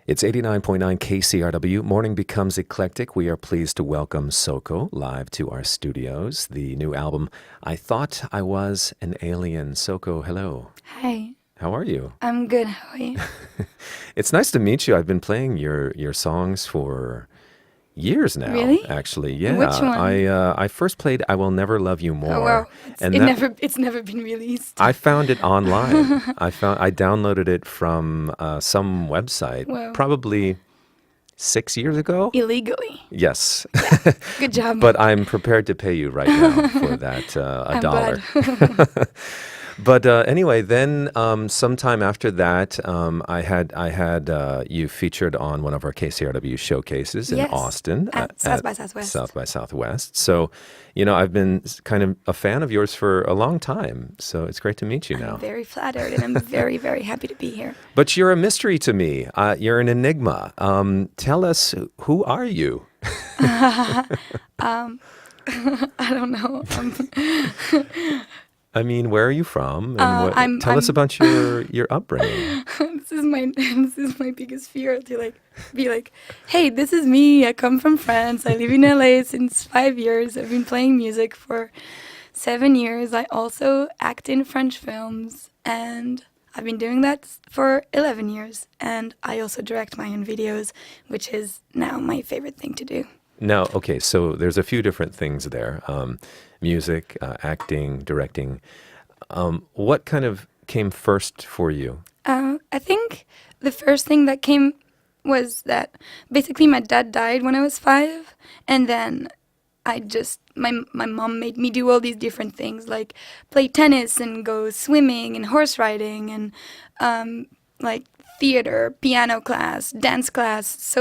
It's 89.9 KCRW. Morning becomes eclectic. We are pleased to welcome Soko live to our studios. The new album, I Thought I Was an Alien. Soko, hello. Hi, How are you? I'm good. How are you? It's nice to meet you. I've been playing your songs for years now, Really? actually. Which Yeah, one? I first played I Will Never Love You Oh More, wow, and that it's never been released. I found it online. I downloaded it from some website Wow, probably 6 years ago. illegally. Yes. Yeah, good job. But I'm prepared to pay you right now for that, a I'm glad. dollar. But anyway, then sometime after that, I had you featured on one of our KCRW showcases in Yes, Austin at South at by Southwest. South by Southwest. So, I've been kind of a fan of yours for a long time. So it's great to meet you I'm now. very flattered, and I'm very, very happy to be here. But you're a mystery to me. You're an enigma. Tell us, who are you? um, I don't know. I mean, where are you from, and tell us I'm. about your upbringing. This is my biggest fear to be like, hey, this is me. I come from France. I live in LA since 5 years. I've been playing music for 7 years. I also act in French films, and I've been doing that for 11 years. And I also direct my own videos, which is now my favorite thing to do. Now, okay, so there's a few different things there: music, acting, directing. What kind of came first for you? I think the first thing that came was that basically my dad died when I was 5, and then my mom made me do all these different things like play tennis and go swimming and horse riding and like theater, piano class, dance class.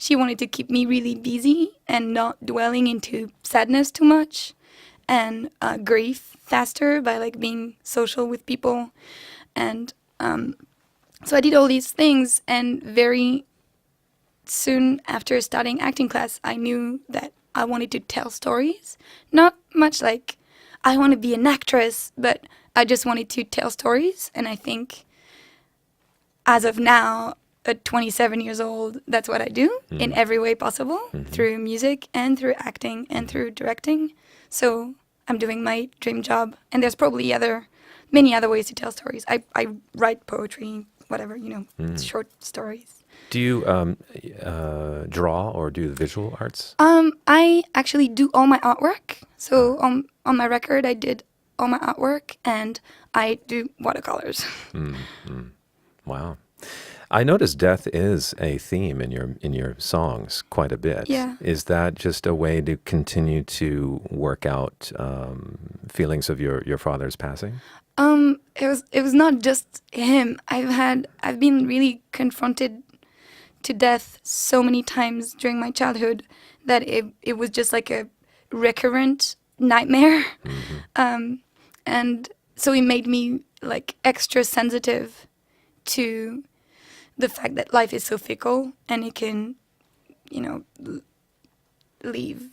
She wanted to keep me really busy and not dwelling into sadness too much and grief faster by like being social with people. And so I did all these things, and very soon after starting acting class, I knew that I wanted to tell stories. Not much like I want to be an actress, but I just wanted to tell stories. And I think as of now, at 27 years old, that's what I do in every way possible through music and through acting and through directing. So I'm doing my dream job. And there's probably many other ways to tell stories. I write poetry, whatever, short stories. Do you draw or do the visual arts? I actually do all my artwork. So on my record, I did all my artwork, and I do watercolors. Wow. I notice death is a theme in your songs quite a bit. Yeah. Is that just a way to continue to work out feelings of your father's passing? It was not just him. I've been really confronted to death so many times during my childhood that it was just like a recurrent nightmare. And so it made me like extra sensitive to the fact that life is so fickle and it can, leave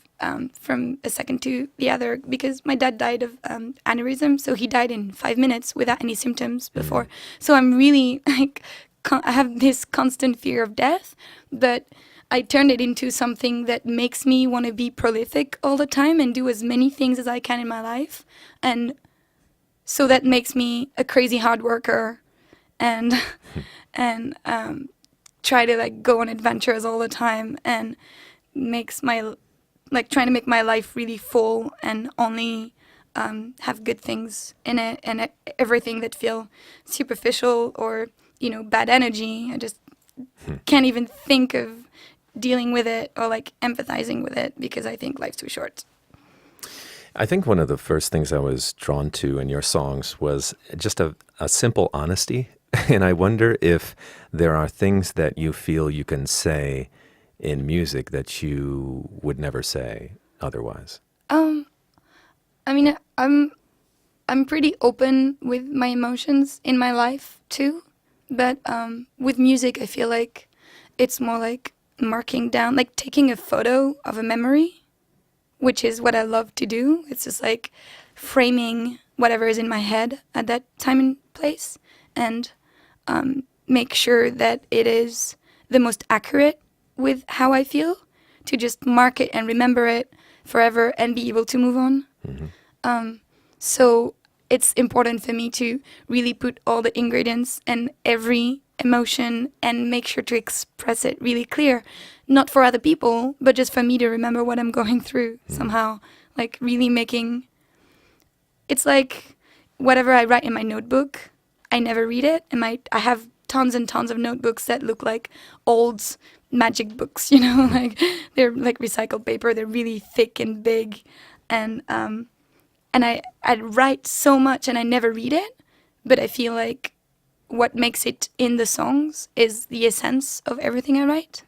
from a second to the other, because my dad died of aneurysm, so he died in 5 minutes without any symptoms before. So I'm really like I have this constant fear of death, but I turned it into something that makes me want to be prolific all the time and do as many things as I can in my life, and so that makes me a crazy hard worker and and try to like go on adventures all the time, and makes my like trying to make my life really full and only have good things in it, and everything that feel superficial or bad energy, I just can't even think of dealing with it or like empathizing with it, because I think life's too short. I think one of the first things I was drawn to in your songs was just a simple honesty. And I wonder if there are things that you feel you can say in music that you would never say otherwise. I mean, I'm pretty open with my emotions in my life too, but with music, I feel like it's more like marking down, like taking a photo of a memory, which is what I love to do. It's just like framing whatever is in my head at that time and place, and make sure that it is the most accurate with how I feel, to just mark it and remember it forever and be able to move on. So it's important for me to really put all the ingredients and every emotion and make sure to express it really clear, not for other people, but just for me to remember what I'm going through somehow. Like really making, it's like whatever I write in my notebook, I never read it. And I have tons and tons of notebooks that look like old magic books, you know, like they're like recycled paper. They're really thick and big. And I write so much and I never read it, but I feel like what makes it in the songs is the essence of everything I write.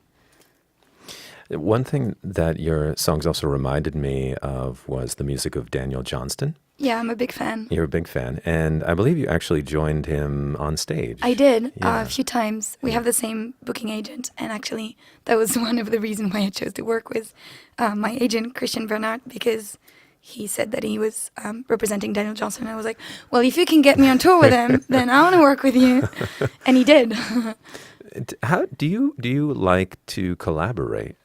One thing that your songs also reminded me of was the music of Daniel Johnston. Yeah, I'm a big fan. You're a big fan. And I believe you actually joined him on stage. I did Yeah. a few times. We have the same booking agent. And actually, that was one of the reasons why I chose to work with my agent, Christian Bernard, because he said that he was representing Daniel Johnston. And I was like, well, if you can get me on tour with him, then I want to work with you. And he did. How do you like to collaborate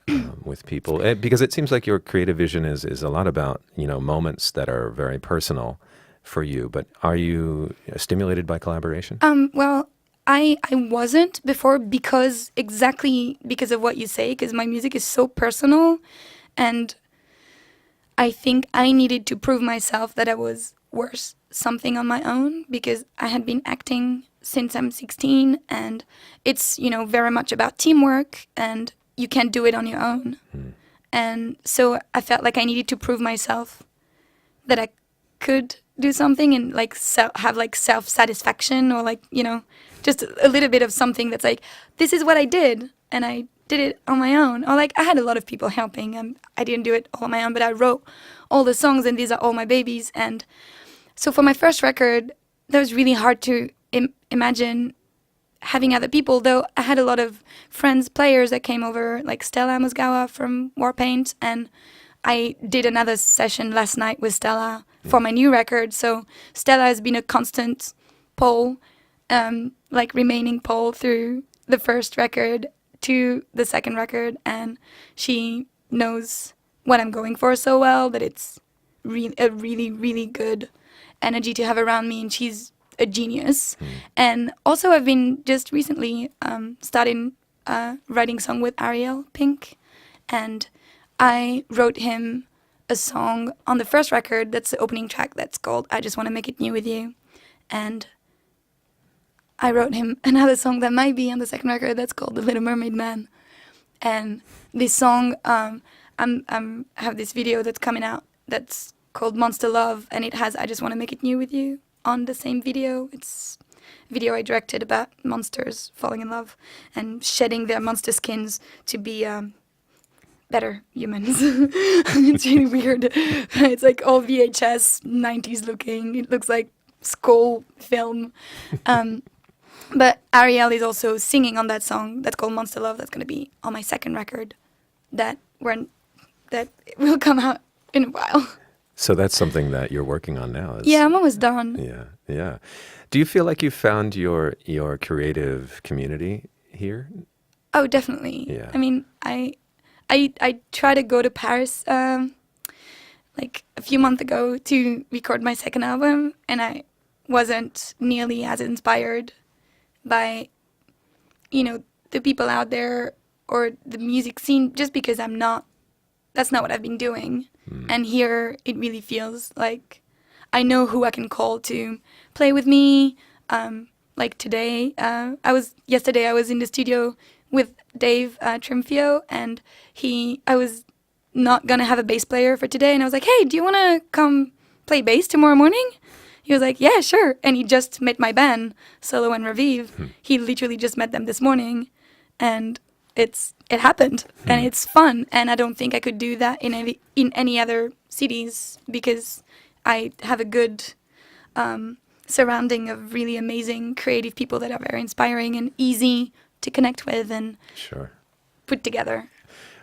with people? Because it seems like your creative vision is a lot about, you know, moments that are very personal for you. But are you stimulated by collaboration? Well, I wasn't before exactly because of what you say, because my music is so personal, and I think I needed to prove myself that I was worth something on my own, because I had been acting since I'm 16, and it's, you know, very much about teamwork, and you can't do it on your own. And so I felt like I needed to prove myself that I could do something and like have like self-satisfaction, or like, you know, just a little bit of something that's like, this is what I did, and I did it on my own. Or like, I had a lot of people helping, and I didn't do it all on my own, but I wrote all the songs, and these are all my babies. And so for my first record, that was really hard to imagine having other people, though I had a lot of friends, players that came over, like Stella Mosgawa from Warpaint, and I did another session last night with Stella for my new record. So Stella has been a constant pole, like remaining pole through the first record to the second record, and she knows what I'm going for so well that it's a really, really good energy to have around me, and she's a genius. And also I've been just recently starting writing song with Ariel Pink, and I wrote him a song on the first record that's the opening track that's called I Just Want to Make It New With You, and I wrote him another song that might be on the second record that's called The Little Mermaid Man. And this song, I have this video that's coming out that's called Monster Love, and it has I Just Want to Make It New With You on the same video. It's a video I directed about monsters falling in love and shedding their monster skins to be better humans. It's really weird. It's like all VHS 90s looking. It looks like skull film. But Ariel is also singing on that song that's called Monster Love. That's going to be on my second record that will come out in a while. So that's something that you're working on now. Yeah, I'm almost done. Yeah, yeah. Do you feel like you found your creative community here? Oh, definitely. Yeah. I mean, I tried to go to Paris like a few months ago to record my second album, and I wasn't nearly as inspired by, you know, the people out there or the music scene, just because that's not what I've been doing. And here it really feels like I know who I can call to play with me. Like today, yesterday I was in the studio with Dave Trimfio, and I was not gonna have a bass player for today, and I was like, hey, do you wanna come play bass tomorrow morning? He was like, yeah, sure. And he just met my band, Solo and Raviv. He literally just met them this morning, and it happened, and it's fun. And I don't think I could do that in any other cities, because I have a good surrounding of really amazing creative people that are very inspiring and easy to connect with and Sure. put together.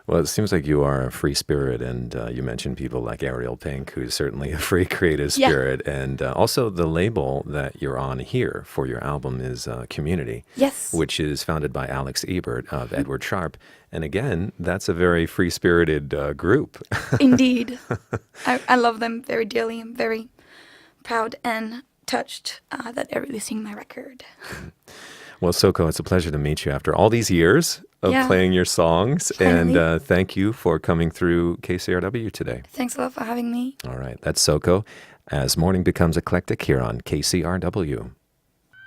Well, it seems like you are a free spirit, and you mentioned people like Ariel Pink, who's certainly a free creative Yeah. spirit. And also, the label that you're on here for your album is Community, Yes. which is founded by Alex Ebert of Edward Sharp. And again, that's a very free spirited group. Indeed. I love them very dearly. I'm very proud and touched that they're releasing my record. Well, Soko, it's a pleasure to meet you after all these years of Yeah. playing your songs. Finally. And thank you for coming through KCRW today. Thanks a lot for having me. All right, that's Soko as morning becomes eclectic here on KCRW.